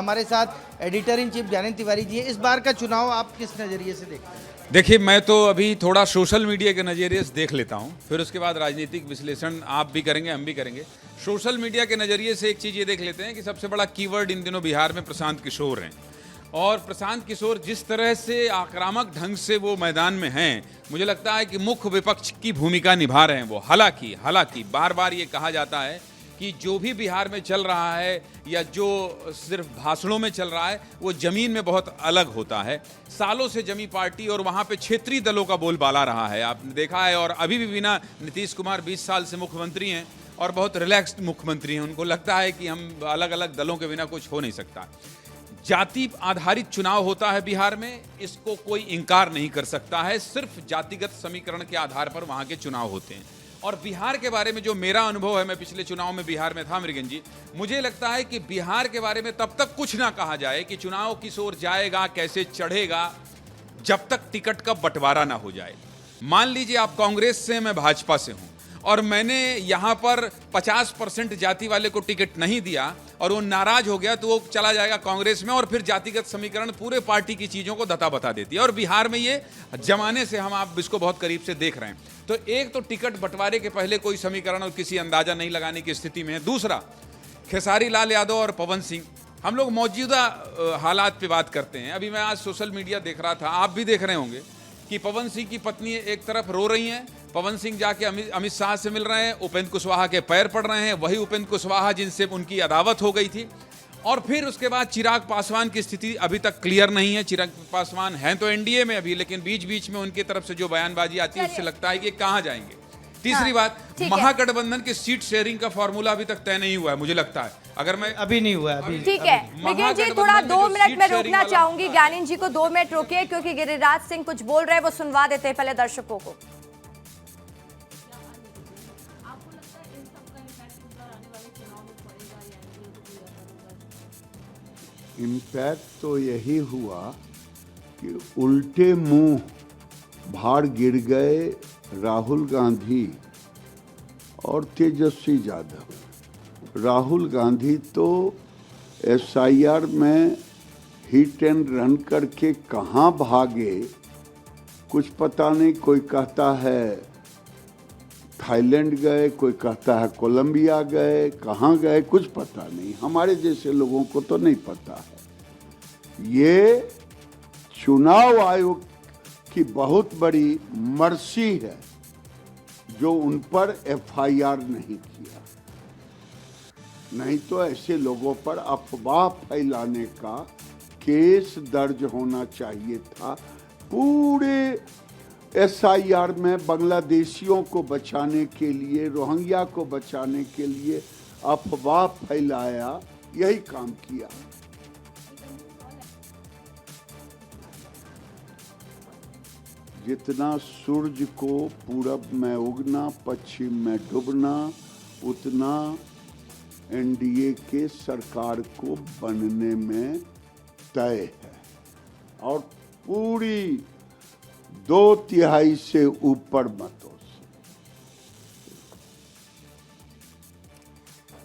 हमारे साथ editor in chief Gyanendra Tiwari ji है। इस बार का चुनाव आप किस नज़रिए से देखते हैं? देखिए, मैं तो अभी थोड़ा सोशल मीडिया के नज़रिए से देख लेता हूं, फिर उसके बाद राजनीतिक विश्लेषण आप भी करेंगे, हम भी करेंगे। सोशल मीडिया के नज़रिए से एक चीज़ ये देख लेते हैं कि सबसे बड़ा कीवर्ड इन दिनों बिहार में प्रशांत किशोर हैं। और प्रशांत किशोर जिस तरह से आक्रामक ढंग से वो मैदान में हैं, मुझे लगता है कि मुख्य विपक्ष की भूमिका निभा रहे हैं वो। हालांकि बार बार ये कहा जाता है कि जो भी बिहार में चल रहा है या जो सिर्फ भाषणों में चल रहा है, वो ज़मीन में बहुत अलग होता है। सालों से जमी पार्टी और वहाँ पे क्षेत्रीय दलों का बोलबाला रहा है, आपने देखा है। और अभी भी बिना नीतीश कुमार 20 साल से मुख्यमंत्री हैं और बहुत रिलैक्स्ड मुख्यमंत्री हैं। उनको लगता है कि हम अलग अलग दलों के बिना कुछ हो नहीं सकता। जाति आधारित चुनाव होता है बिहार में, इसको कोई इनकार नहीं कर सकता है। सिर्फ जातिगत समीकरण के आधार पर वहाँ के चुनाव होते हैं। और बिहार के बारे में जो मेरा अनुभव है, मैं पिछले चुनाव में बिहार में था मृगन जी, मुझे लगता है कि बिहार के बारे में तब तक कुछ ना कहा जाए कि चुनाव किस ओर जाएगा, कैसे चढ़ेगा, जब तक टिकट का बंटवारा ना हो जाए। मान लीजिए आप कांग्रेस से, मैं भाजपा से हूं और मैंने यहाँ पर 50% जाति वाले को टिकट नहीं दिया और वो नाराज हो गया, तो वो चला जाएगा कांग्रेस में और फिर जातिगत समीकरण पूरे पार्टी की चीज़ों को धता बता देती है। और बिहार में ये जमाने से हम आप इसको बहुत करीब से देख रहे हैं। तो एक तो टिकट बंटवारे के पहले कोई समीकरण और किसी अंदाजा नहीं लगाने की स्थिति में है। दूसरा, खेसारी लाल यादव और पवन सिंह, हम लोग मौजूदा हालात पे बात करते हैं। अभी मैं आज सोशल मीडिया देख रहा था, आप भी देख रहे होंगे कि पवन सिंह की पत्नी एक तरफ रो रही हैं, पवन सिंह जाके अमित शाह से मिल रहे हैं, उपेंद्र कुशवाहा के पैर पड़ रहे हैं, वही उपेंद्र कुशवाहा जिनसे उनकी अदावत हो गई थी। और फिर उसके बाद चिराग पासवान की स्थिति अभी तक क्लियर नहीं है। चिराग पासवान हैं तो एनडीए में अभी, लेकिन बीच बीच में उनकी तरफ से जो बयानबाजी आती है उससे लगता है कि कहां जाएंगे। तीसरी बात, महागठबंधन के सीट शेयरिंग का फॉर्मूला अभी तक तय नहीं हुआ है, मुझे लगता है। अगर मैं अभी नहीं हुआ है अभी। ठीक है मृगेश जी, थोड़ा 2 मिनट में रोकना चाहूंगी। ज्ञानेंद्र जी को 2 मिनट रोकिए, क्योंकि गिरिराज सिंह कुछ बोल रहे हैं, वो सुनवा देते हैं पहले दर्शकों को। इम्पैक्ट तो यही हुआ कि उल्टे मुंह भार गिर गए राहुल गांधी और तेजस्वी यादव। राहुल गांधी तो एसआईआर में हिट एंड रन करके कहाँ भागे कुछ पता नहीं। कोई कहता है थाईलैंड गए, कोई कहता है कोलंबिया गए, कहाँ गए कुछ पता नहीं। हमारे जैसे लोगों को तो नहीं पता है। ये चुनाव आयोग की बहुत बड़ी मर्सी है जो उन पर एफआईआर नहीं किया, नहीं तो ऐसे लोगों पर अफवाह फैलाने का केस दर्ज होना चाहिए था। पूरे एसआईआर में बांग्लादेशियों को बचाने के लिए, रोहिंग्या को बचाने के लिए अफवाह फैलाया, यही काम किया। जितना सूरज को पूरब में उगना, पश्चिम में डूबना, उतना एनडीए के सरकार को बनने में तय है। और पूरी 2/3 से ऊपर मतों से।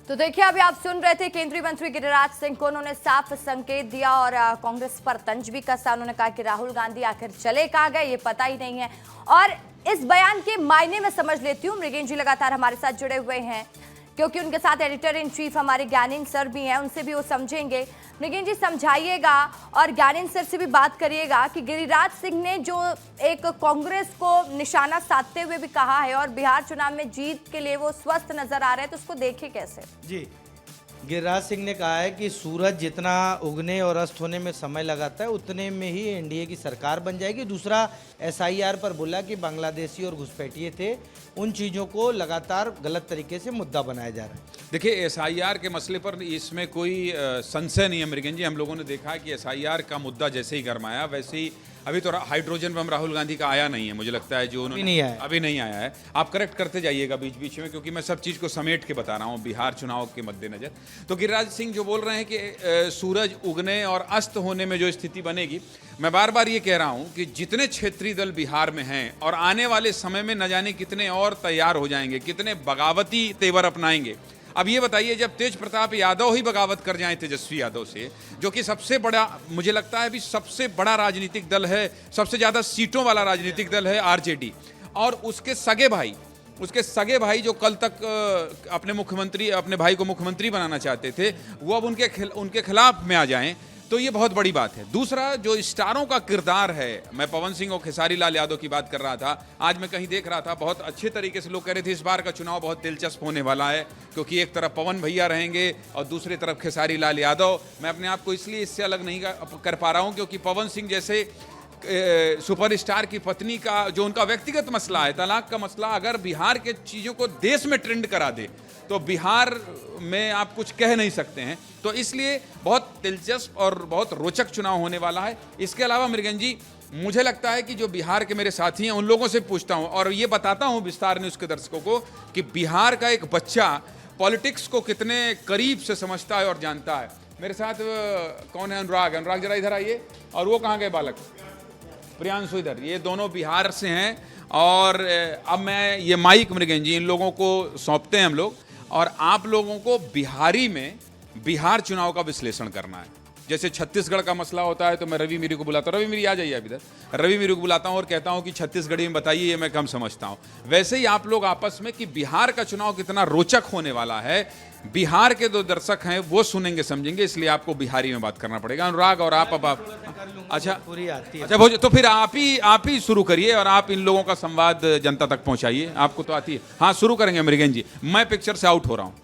तो देखिए, अभी आप सुन रहे थे केंद्रीय मंत्री गिरिराज सिंह को। उन्होंने साफ संकेत दिया और कांग्रेस पर तंज भी कसा। उन्होंने कहा कि राहुल गांधी आखिर चले कहाँ गए ये पता ही नहीं है। और इस बयान के मायने में समझ लेती हूँ। मृगेश जी लगातार हमारे साथ जुड़े हुए हैं, क्योंकि उनके साथ एडिटर इन चीफ हमारे ज्ञानेंद्र सर भी हैं, उनसे भी वो समझेंगे। मृगेश जी समझाइएगा और ज्ञानेंद्र सर से भी बात करिएगा कि गिरिराज सिंह ने जो एक कांग्रेस को निशाना साधते हुए भी कहा है और बिहार चुनाव में जीत के लिए वो स्वस्थ नजर आ रहे हैं, तो उसको देखे कैसे? जी, गिरिराज सिंह ने कहा है कि सूरज जितना उगने और अस्त होने में समय लगाता है, उतने में ही एनडीए की सरकार बन जाएगी। दूसरा, एसआईआर पर बोला कि बांग्लादेशी और घुसपैठिए थे, उन चीज़ों को लगातार गलत तरीके से मुद्दा बनाया जा रहा है। देखिए, एसआईआर के मसले पर इसमें कोई संशय नहीं है मृगेश जी। हम लोगों ने देखा है कि एसआईआर का मुद्दा जैसे ही गरमाया, वैसे ही अभी तो हाइड्रोजन बम राहुल गांधी का आया नहीं है, मुझे लगता है जो उन्होंने अभी नहीं आया है। आप करेक्ट करते जाइएगा बीच बीच में, क्योंकि मैं सब चीज़ को समेट के बता रहा हूँ बिहार चुनाव के मद्देनजर। तो गिरिराज सिंह जो बोल रहे हैं कि सूरज उगने और अस्त होने में जो स्थिति बनेगी, मैं बार बार ये कह रहा हूँ कि जितने क्षेत्रीय दल बिहार में हैं और आने वाले समय में न जाने कितने और तैयार हो जाएंगे, कितने बगावती तेवर अपनाएंगे। अब ये बताइए, जब तेज प्रताप यादव ही बगावत कर जाएं तेजस्वी यादव से, जो कि सबसे बड़ा, मुझे लगता है अभी सबसे बड़ा राजनीतिक दल है, सबसे ज्यादा सीटों वाला राजनीतिक दल है आरजेडी, और उसके सगे भाई जो कल तक अपने भाई को मुख्यमंत्री बनाना चाहते थे, वो अब उनके खिलाफ में आ जाएं, तो ये बहुत बड़ी बात है। दूसरा, जो स्टारों का किरदार है, मैं पवन सिंह और खेसारी लाल यादव की बात कर रहा था, आज मैं कहीं देख रहा था, बहुत अच्छे तरीके से लोग कह रहे थे इस बार का चुनाव बहुत दिलचस्प होने वाला है, क्योंकि एक तरफ पवन भैया रहेंगे और दूसरी तरफ खेसारी लाल यादव। मैं अपने आप को इसलिए इससे अलग नहीं कर पा रहा हूँ क्योंकि पवन सिंह जैसे सुपरस्टार की पत्नी का जो उनका व्यक्तिगत मसला है, तलाक का मसला, अगर बिहार के चीज़ों को देश में ट्रेंड करा दे तो बिहार में आप कुछ कह नहीं सकते हैं। तो इसलिए बहुत दिलचस्प और बहुत रोचक चुनाव होने वाला है। इसके अलावा मृगन जी, मुझे लगता है कि जो बिहार के मेरे साथी हैं उन लोगों से पूछता हूं और ये बताता हूं विस्तार न्यूज़ के दर्शकों को कि बिहार का एक बच्चा पॉलिटिक्स को कितने करीब से समझता है और जानता है। मेरे साथ कौन है? अनुराग जरा इधर आइए। और वो कहाँ गए बालक? प्रियांशु इधर। ये दोनों बिहार से हैं और अब मैं ये माइक मृगन जी इन लोगों को सौंपते हैं हम लोग, और आप लोगों को बिहारी में बिहार चुनाव का विश्लेषण करना है। जैसे छत्तीसगढ़ का मसला होता है तो मैं रवि मीरी को बुलाता हूँ, रवि मीरी आ जाइए आप इधर, रवि मीरी को बुलाता हूँ और कहता हूँ कि छत्तीसगढ़ी में बताइए, ये मैं कम समझता हूँ। वैसे ही आप लोग आपस में कि बिहार का चुनाव कितना रोचक होने वाला है, बिहार के जो दर्शक हैं वो सुनेंगे समझेंगे, इसलिए आपको बिहारी में बात करना पड़ेगा। अनुराग और आप अब आप अच्छा पूरी आती है। अच्छा तो फिर आप ही शुरू करिए और आप इन लोगों का संवाद जनता तक पहुंचाइए, आपको तो आती है। हाँ, शुरू करेंगे मृगन जी, मैं पिक्चर से आउट हो रहा हूँ।